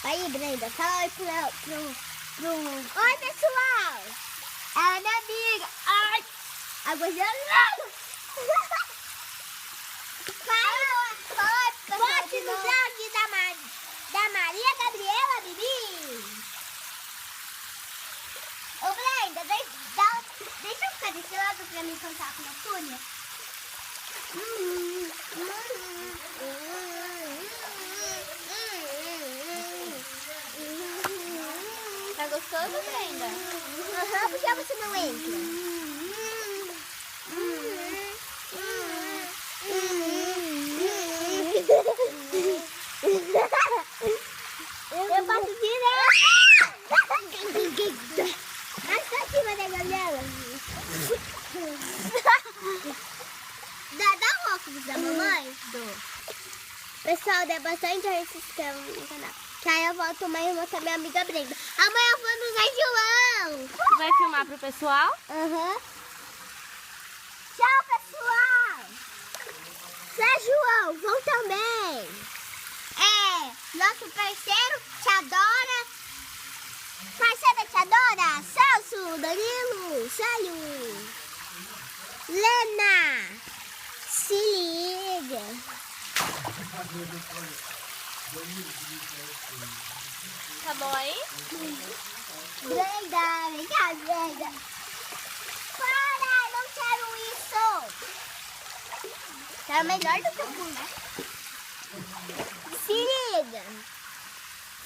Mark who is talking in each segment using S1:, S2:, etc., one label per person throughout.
S1: Aí, Brenda, fala oi pro... Oi, pessoal! Ela é minha amiga. Ai! Água gelada! Bote no sangue da Maria Gabriela, Bibi! Ô, Brenda, deixa eu ficar desse lado pra me cantar com a Túnia.
S2: Tá gostoso, Brenda?
S1: Aham, por que você não entra? Eu faço direto. Mas pra cima da Gabriela. Dá um óculos da mamãe?
S2: Dou.
S1: Pessoal, dê bastante gente, se inscreva no canal. Que aí eu volto amanhã e vou mostrar minha amiga Brenda. Amanhã eu vou no Zé João.
S2: Tu vai filmar pro pessoal?
S1: Aham. Tchau, pessoal. Zé João, vão também. Nosso parceiro te adora. Parceira te adora. Celso, Danilo, Célio, Lena. Se liga.
S2: Tá bom aí?
S1: Brenda, vem cá, Brenda. Para, não quero isso. Tá melhor do que o cu, né? Se liga.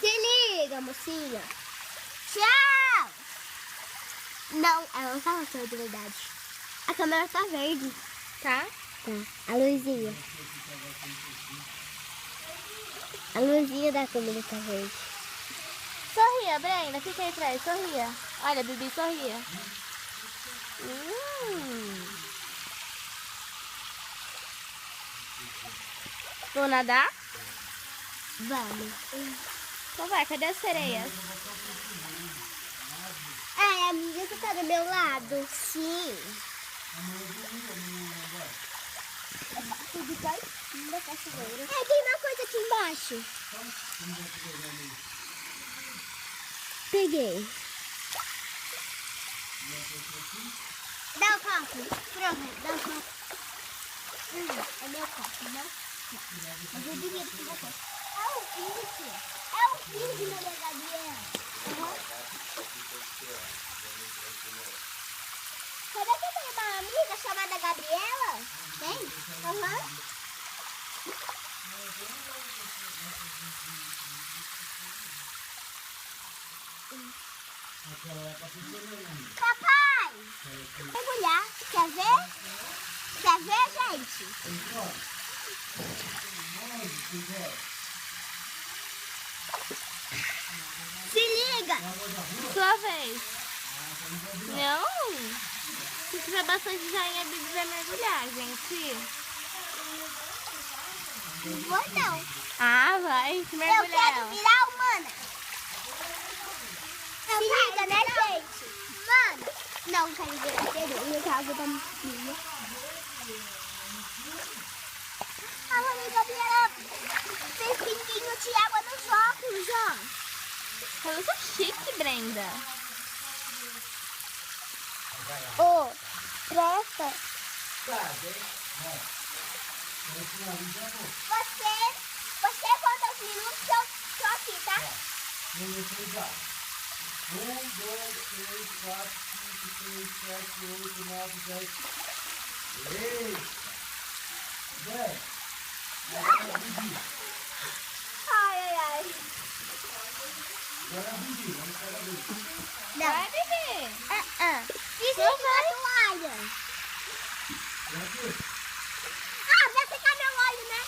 S1: Se liga, mocinha. Tchau. Não, ela não tá mostrando de verdade. A câmera tá verde.
S2: Tá?
S1: Tá, a luzinha. A luzinha da câmera tá verde.
S2: Sorria, Brenda. Fica aí atrás. Sorria. Olha, Bibi, sorria. Vou nadar?
S1: Vamos.
S2: Então vai, cadê as sereias?
S1: É, amiga, você tá do meu lado? Sim. Tem uma coisa aqui embaixo. Peguei. Dá o copo. Pronto, dá o copo. É meu copo, não? Mas eu diria que você. É o Pinky. É o Pinky, Maria Gabriela. Será que tem uma amiga chamada Gabriela? Tem? Papai! Mergulhar. Quer ver? Quer ver, gente? Se liga!
S2: Sua vez. Não. Se tiver bastante joinha, a Bibi vai mergulhar, gente.
S1: Vou não.
S2: Ah, vai.
S1: Eu
S2: Mergulhar.
S1: quero virar humana. Se liga, né, gente? Mano, não quero virar sereia, caso da minha. A Maria Gabriela fez pinguinho de água nos óculos, ó.
S2: Tá muito chique, Brenda.
S1: Ô, presta. Você conta os minutos que eu tô aqui, tá?
S3: 1, 2, 3, 4, 5, 6, 7, 8, 9, 10. Ei! 10. Agora é Bibi.
S1: Ai.
S3: Agora é Bibi. Vamos pegar a Bibi.
S2: Vai, Bibi.
S1: Isso é toalha.
S3: Vem aqui.
S1: Vai secar meu olho, né?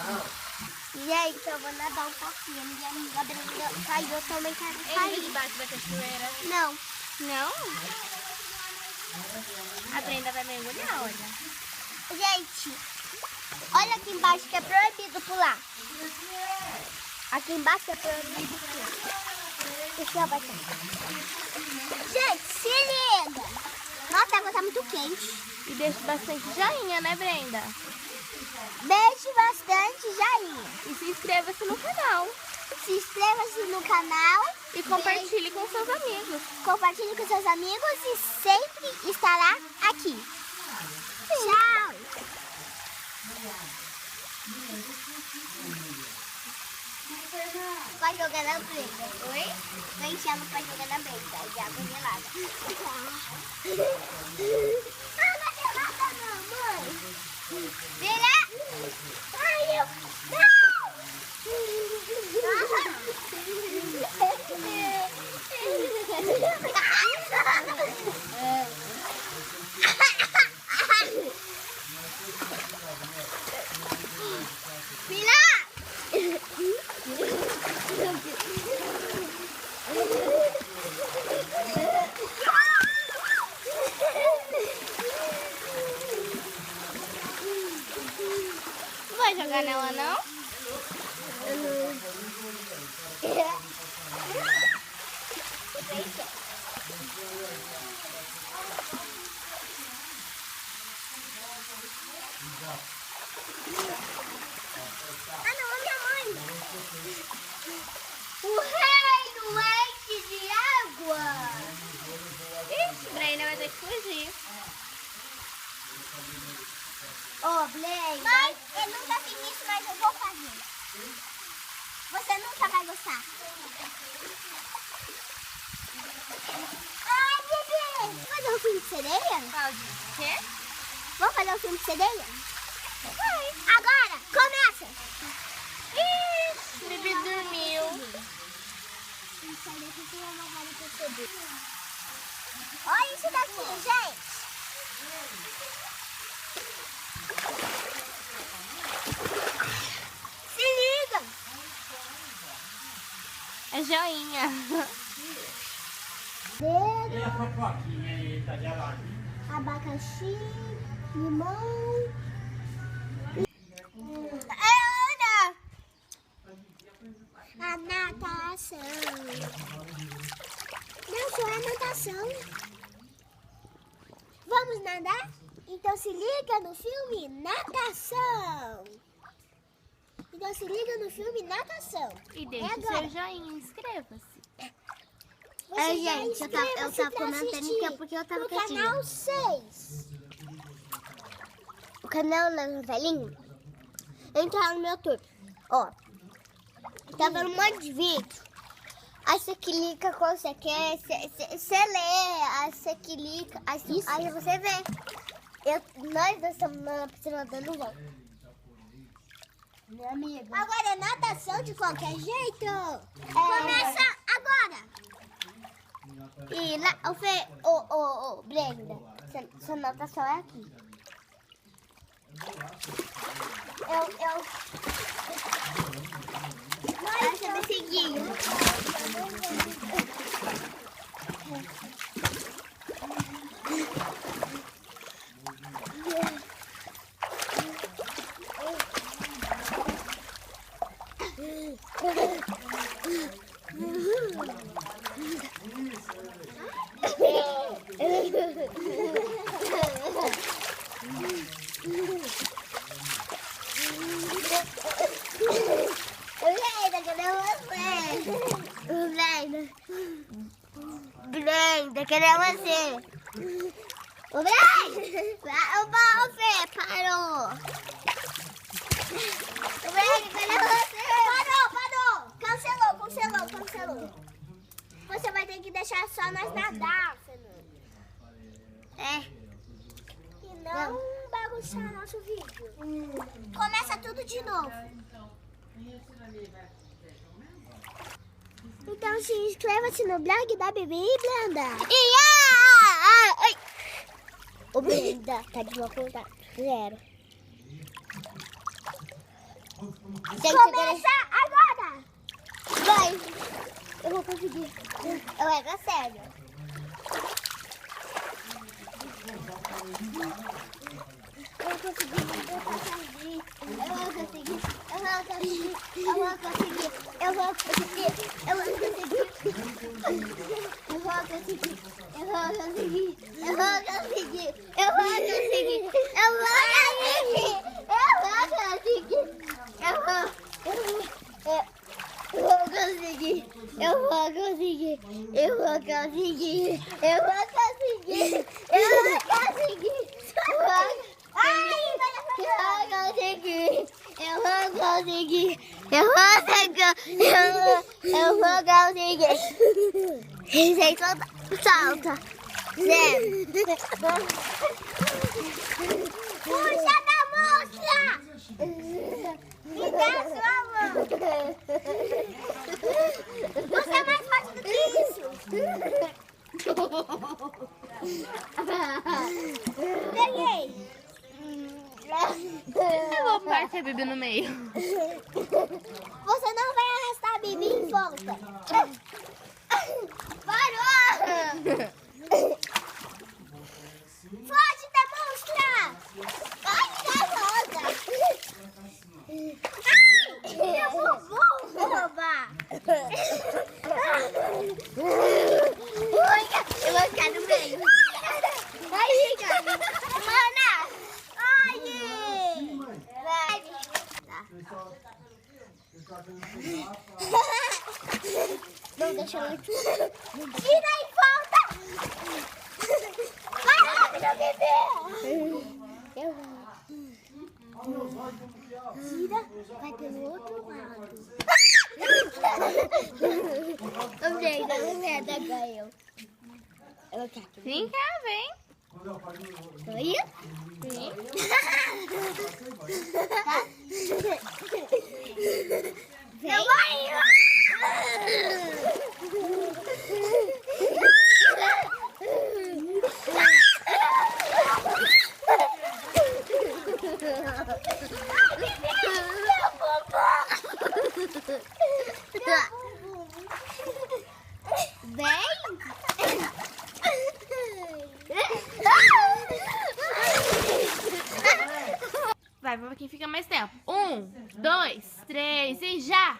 S3: Não.
S1: Gente, eu vou nadar um pouquinho. Minha amiga Brenda caiu, eu também quero
S2: Ele
S1: sair.
S2: debaixo da cachoeira.
S1: Não.
S2: Não? A Brenda vai mergulhar, olha.
S1: Gente, olha aqui embaixo que é proibido pular. Aqui embaixo é proibido pular. Aqui, ó, vai cair. Gente, se liga. Nossa, a água tá muito quente.
S2: E deixa bastante joinha, né, Brenda?
S1: Deixe bastante joinha.
S2: E se inscreva-se no canal.
S1: Se inscreva-se no canal.
S2: E compartilhe com seus amigos.
S1: Compartilhe com seus amigos e sempre estará aqui. Tchau. Vai jogar na briga. Oi? Vai enchendo pra jogar na briga. De água gelada. Ah, não é gelada não, mãe. Vira. Ai, eu...
S2: Não vai jogar nela, não?
S1: Ah, não, minha mãe. O rei do leite de água.
S2: Ixi, Brenda vai ter que fugir.
S1: Ô, Blake. Mãe, eu nunca fiz isso, mas eu vou fazer. Você nunca vai gostar. Ai, bebê. Vamos fazer um filme de sereia?
S2: O quê?
S1: Vamos fazer um filme de sereia? Vai. Agora, começa.
S2: Ixi, bebê dormiu.
S1: Olha isso daqui, gente. Se liga.
S2: É joinha.
S3: E a fofoquinha aí, tá gelado?
S1: Abacaxi, limão. A natação. Não, só é natação. Vamos nadar? Então se liga no filme Natação. Então se liga no filme Natação.
S2: E deixe
S1: É
S2: o
S1: agora.
S2: seu joinha, inscreva-se.
S1: Gente, eu tava comentando que é porque eu tava quietinha. No canal 6. O canal da novelinha. Entra lá no meu YouTube. Ó. Tá vendo um monte de vídeo. Aí você clica quando você quer. Você lê. Aí você clica. Aí você vê. Nós estamos na piscina dando volta. Minha amiga. Agora é natação de qualquer jeito. Começa agora. E lá, Brenda, sua natação é aqui. Você me seguiu. Brenda, cadê você? O Brenda! O Fê, parou! O Brenda, cadê você? Parou! Cancelou! Você vai ter que deixar só nós nadar, Fernanda. E não bagunçar nosso vídeo. Começa tudo de novo. Então se inscreva-se no blog da Bibi e Brenda. O Brenda tá de uma conta 0. Começa agora! Vai! Eu vou conseguir. Eu é sério. Eu vou conseguir. Eu vou conseguir. Eu vou conseguir. Eu vou conseguir. Eu vou conseguir. Ai, eu vou conseguir. Eu vou conseguir. Eu vou conseguir. Sem solta. Zero. Puxa da mostra. Me dá a sua mão. Você é mais forte do que isso. Peguei.
S2: Eu vou partir a Bibi no meio.
S1: Você não vai arrastar a Bibi em volta. Parou! Forte, demonstra! Ai, me dá volta! Ai, eu vou roubar! Eu vou ficar no meio. Ai, Rica! Mana! Ai! Vai! Não deixa ela aqui. Tira e volta! Vai rápido, bebê! Eu vou. Tira, vai pelo outro lado. Não sei, não me ganhou. Eu quero.
S2: Vem cá, vem.
S1: Tô indo?
S2: Vem.
S1: Eu vou ir!
S2: Vai, vamos ver quem fica mais tempo. 1, 2, 3 e já!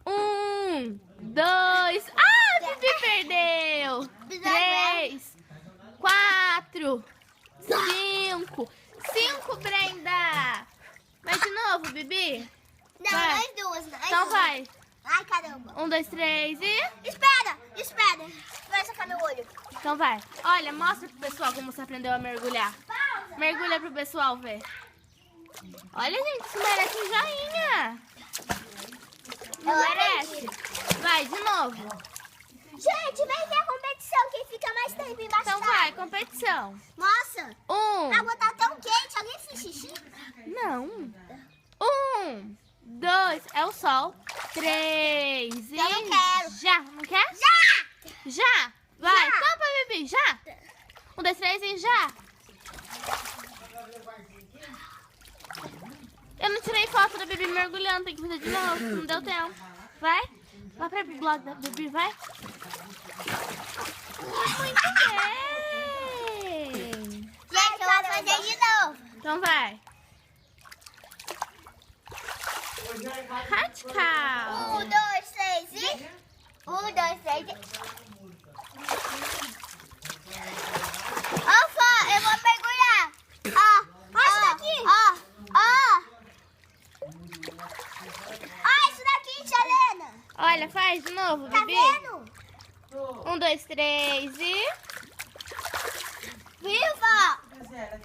S2: 1, 2... Ah, Bibi perdeu! 3, 4, 5... 5, Brenda! Vai de novo, Bibi?
S1: Não,
S2: Vai.
S1: nós duas.
S2: Então vai.
S1: Ai, caramba.
S2: 1, 2, 3 e...
S1: Espera. Vai sacar meu olho.
S2: Então vai. Olha, mostra pro pessoal como você aprendeu a mergulhar.
S1: Pausa.
S2: Mergulha pro pessoal ver. Olha, gente, isso merece um joinha. Não merece? Vai, de novo.
S1: Gente, vem ver a competição. Quem fica mais tempo embaixo
S2: Então
S1: da
S2: vai,
S1: água.
S2: competição.
S1: Nossa,
S2: 1,
S1: a água tá tão quente. Alguém fez xixi?
S2: não. 1, 2, é o sol. 3 e...
S1: Eu não quero.
S2: Já, não quer? Já. Vai,
S1: Já.
S2: tampa, Bibi, já. 1, 2, 3 e já. Eu não tirei foto da Bibi mergulhando, tem que fazer de novo, não deu tempo. Vai, vai para o blog da Bibi, vai. Muito bem.
S1: Gente, eu vou fazer de novo.
S2: Então vai. Radical.
S1: 1, 2, 3 e... 1, 2, 3 e... Ó, Fó, eu vou mergulhar. Ó, isso daqui. Ó. Ó, isso daqui, tia Helena.
S2: Olha, faz de novo,
S1: Tá
S2: Bibi.
S1: vendo?
S2: 1, 2, 3 e...
S1: Viva!
S3: Zé,